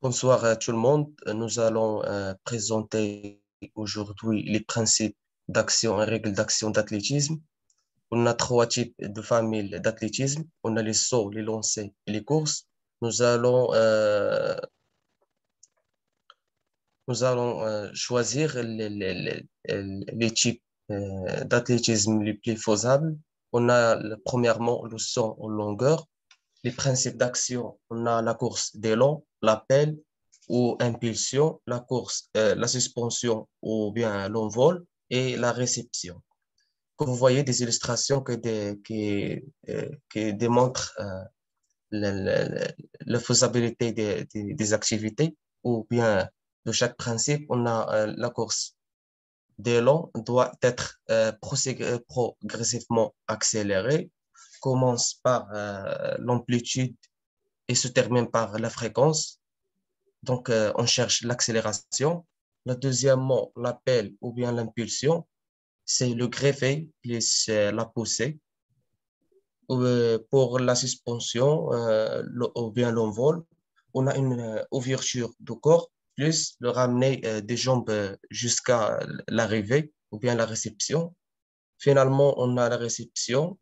Bonsoir à tout le monde. Nous allons présenter aujourd'hui les principes d'action et règles d'action d'athlétisme. On a trois types de familles d'athlétisme. On a les sauts, les lancers et les courses. Nous allons, euh, nous allons choisir les types d'athlétisme les plus faisables. On a premièrement le saut en longueur. Les principes d'action, on a la course d'élan, l'appel ou impulsion, la course, la suspension ou bien l'envol et la réception. Vous voyez des illustrations qui démontrent la faisabilité des activités ou bien de chaque principe. On a la course d'élan doit être progressivement accélérée, commence par l'amplitude et se termine par la fréquence. Donc, on cherche l'accélération. Deuxièmement, l'appel ou bien l'impulsion, c'est le greffé plus la poussée. Pour la suspension ou bien l'envol, on a une ouverture du corps plus le ramener des jambes jusqu'à l'arrivée ou bien la réception. Finalement, on a la réception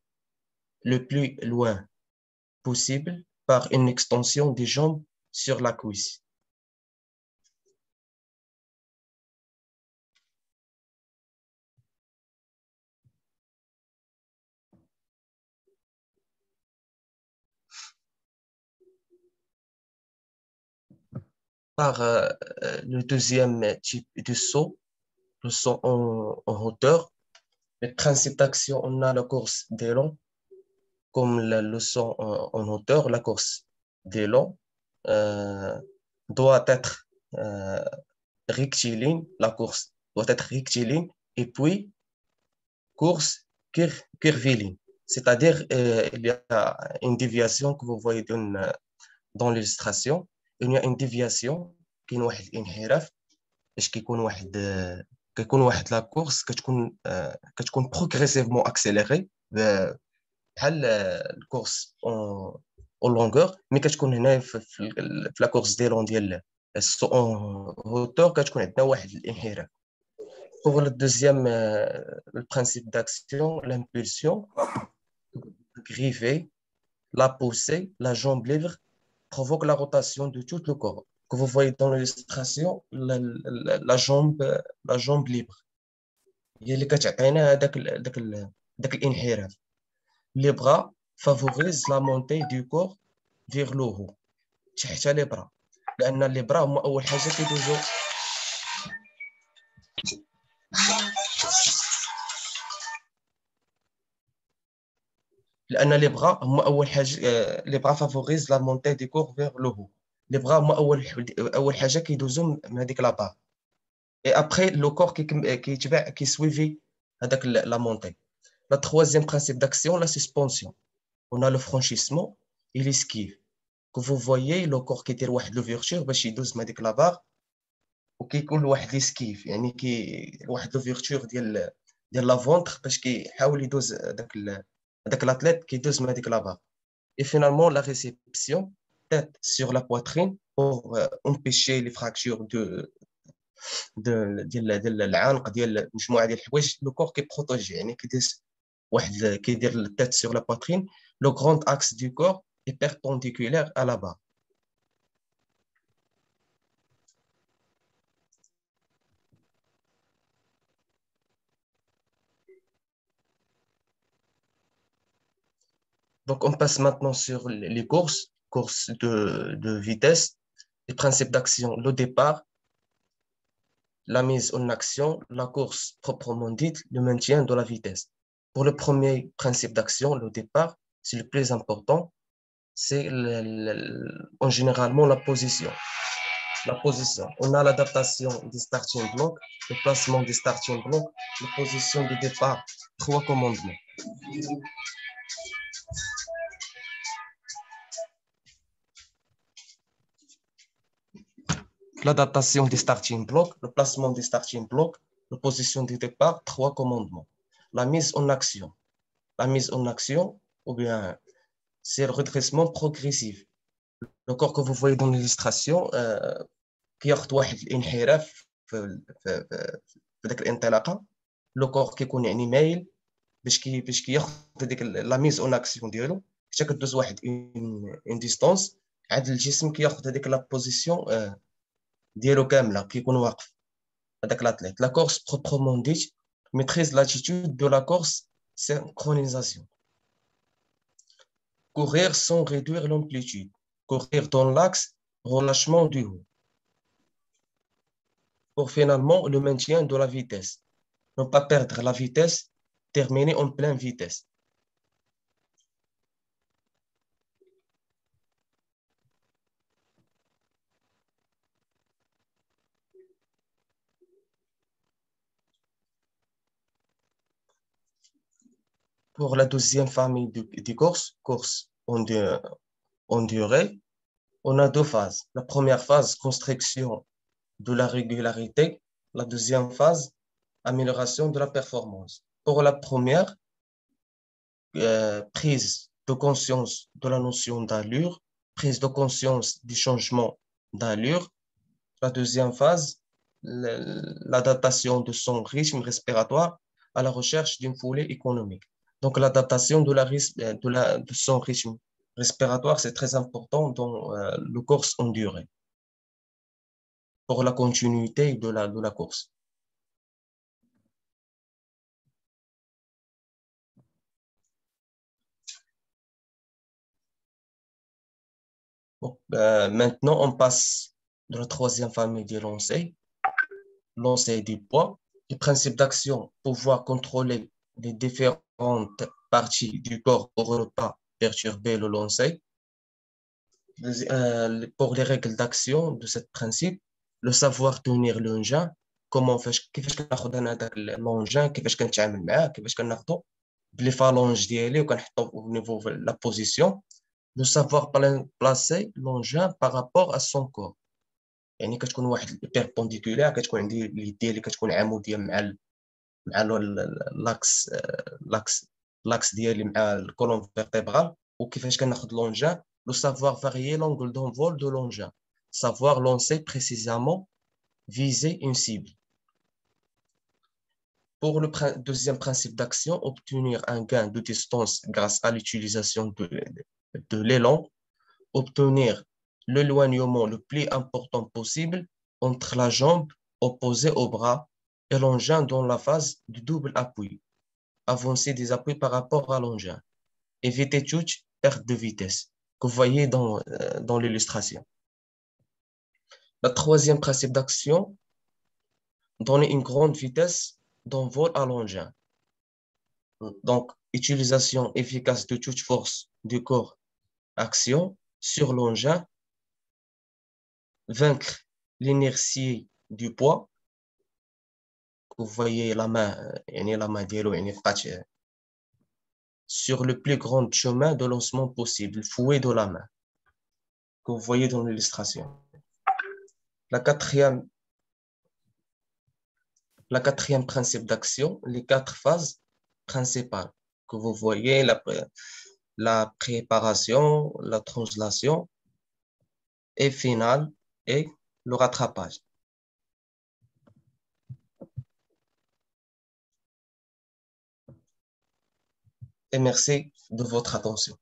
le plus loin possible par une extension des jambes sur la cuisse. Par le deuxième type de saut, le saut en hauteur. Le principe d'action, on a la course d'élan, comme le saut en hauteur, la course d'élan euh, doit être euh, rectiligne, la course doit être rectiligne, et puis course curviligne. C'est-à-dire, il y a une déviation que vous voyez dans l'illustration. Il y a une déviation كاين واحد الانحراف باش كيكون واحد لا كورس كتكون بروغريسيفمون اكسيليري بحال الكورس اون لونغور مي كتكون هنا في لا كورس ديالون ديال السو اون هوتور كتكون عندنا واحد الانحراف. Pour le deuxième le principe d'action, l'impulsion, griffer, la poussée, la jambe libre provoque la rotation de tout le corps. Que vous voyez dans l'illustration, la jambe libre. هي اللي كتعطينا داك الانحراف. Les bras favorisent la montée du corps vers le haut. تحت les bras. لأن les bras هما أول حاجة كيدوزو لأن les bras هما أول حاجة les bras favorisent la montée du corps vers le haut. Les bras هما أول حاجة كيدوزو من هذيك لا بار. Et après, le corps qui suivit la montée. Le troisième principe d'action, la suspension. On a le franchissement et l'esquive. Que vous voyez, le corps qui est l'ouverture, باش يدوز من هذيك لا بار وكيكون واحد l'esquive. يعني واحد l'ouverture ديال لا فونتر باش كيحاول يدوز داك l'athlète كيدوز من هذيك لا بار. Et finalement, la réception, tête sur la poitrine pour empêcher les fractures ديال العنق ديال مجموعه ديال الحوايج لو كور كيبروتيجي يعني كيدير التات سور لا بواترين لو غروند اكس دو كور est perpendiculaire à la barre. Donc on passe maintenant sur les courses de vitesse, les principes d'action, le départ, la mise en action, la course proprement dite, le maintien de la vitesse. Pour le premier principe d'action, le départ, c'est le plus important, c'est en généralement la position. La position. On a l'adaptation des starting blocks, le placement des starting blocks, la position de départ, trois commandements. L'adaptation des starting blocks, le placement des starting blocks, la position de départ, trois commandements. La mise en action. La mise en action, ou bien, c'est le redressement progressif. Le corps que vous voyez dans l'illustration كياخذ واحد الانحراف في ذاك الانطلاقه. لو كور كيكون يعني مايل باش كياخذ هذيك لا ميز اون اكسيون ديالو حتى كدوز واحد اون ديستونس. عاد الجسم كياخذ هذيك لا بوزيسيون ديالو كامله كيكون واقف. هذاك لاتليت لا كورس بروبرمون ديت ميتريز لاتيتود دو لا كورس synchronisation. Courir sans réduire l'amplitude. Courir dans l'axe relâchement du haut. Pour finalement le maintien de la vitesse. Ne pas perdre la vitesse, terminer en pleine vitesse. Pour la deuxième famille de course en durée, on a deux phases. La première phase, construction de la régularité. La deuxième phase, amélioration de la performance. Pour la première, prise de conscience de la notion d'allure, prise de conscience du changement d'allure. La deuxième phase, l'adaptation de son rythme respiratoire à la recherche d'une foulée économique. Donc, l'adaptation de son rythme respiratoire, c'est très important dans le course en durée pour la continuité de la course. Donc, maintenant, on passe de la troisième famille des lancers, lancer du poids. Le principe d'action, pouvoir contrôler les différentes parties du corps pour ne pas perturber le lancer. Pour les règles d'action de ce principe, le savoir tenir l'engin, comment كيفاش كناخذ انا هذاك l'engin كيفاش كنتعامل معاه كيفاش كناخذو بلي فالونج ديالي وكنحطو au niveau de la position. Le savoir placer l'engin par rapport à son corps. يعني كتكون واحد perpendiculaire كتكون عندي اليد اللي كتكون عموديه مع لاكس لاكس ديالي مع الكولون فيرتيبرال. وكيفاش كناخذ l'engin. Le savoir varier l'angle d'envol de l'engin. Savoir lancer précisément, viser une cible. Pour le deuxième principe d'action, obtenir un gain de distance grâce à l'utilisation de l'élan. Obtenir l'éloignement le plus important possible entre la jambe opposée au bras et l'engin dans la phase du double appui. Avancer des appuis par rapport à l'engin. Éviter toute perte de vitesse que vous voyez dans l'illustration. Le troisième principe d'action, donner une grande vitesse d'envol à l'engin. Donc, utilisation efficace de toute force du corps action sur l'engin, vaincre l'inertie du poids. Vous voyez la main, sur le plus grand chemin de lancement possible, fouet de la main, que vous voyez dans l'illustration. La quatrième principe d'action, les quatre phases principales que vous voyez, la préparation, la translation et finale et le rattrapage. Et merci de votre attention.